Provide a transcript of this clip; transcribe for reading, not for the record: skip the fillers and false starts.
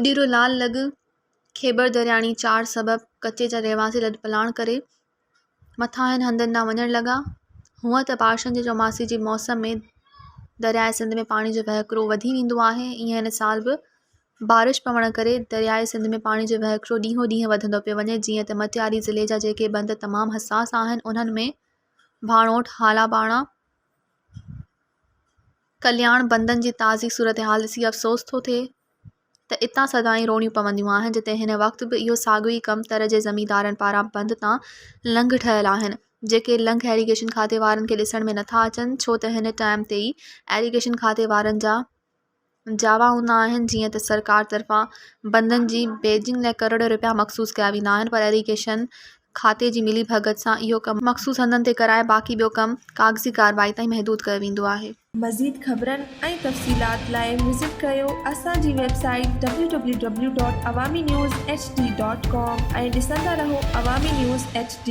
उॾीरो लाल लॻ खेबर दरियाणी 4 सबब कचे जा रहवासी लॾ पलाण करे मथां हिन हंधनि ॾांहुं वञणु लॻा। हूअं त बारिशनि जे चौमासे जे मौसम में दरियाए सिंध में पाणी जो वहिकिरो वधी वेंदो आहे। ईअं हिन साल बि बारिश पवण करे दरियाए सिंध में पाणी जो वहिकिरो ॾींहों ॾींहुं वधंदो पियो वञे। जीअं त मटियारी ज़िले जा जेके बंद तमामु हसास आहिनि उन्हनि में भाणोट, हालाबाणा, कल्याण बंदनि जी ताज़ी सूरत हाल ॾिसी अफ़सोस थो थिए त इतां सदाईं रोड़ियूं पवंदियूं आहिनि, जिते हिन वक़्तु बि इहो साॻियो ई कमु तर जे ज़मींदारनि पारां बंद तां लंघ ठहियल आहिनि, जेके लंघ एरीगेशन खाते वारनि खे ॾिसण में नथा अचनि, छो त हिन टाइम ते ई एरीगेशन खाते वारनि जा जावा हूंदा आहिनि। जीअं त सरकार तरफ़ां बंदनि जी बेजिंग लाइ करोड़ रुपया मख़सूस कया वेंदा आहिनि, पर एरीगेशन खाते जी मिली भगत सां इहो कमु मख़सूस हंधनि ते कराए बाक़ी ॿियो कमु कागज़ी कार्रवाई ताईं महदूद कयो वेंदो आहे। मज़ीद ख़बरनि ऐं तफ़सीलात लाइ विज़िट कयो असांजी वेबसाइट www.awamiNewsHD.com ऐं ॾिसंदा रहो अवामी न्यूज़ HD।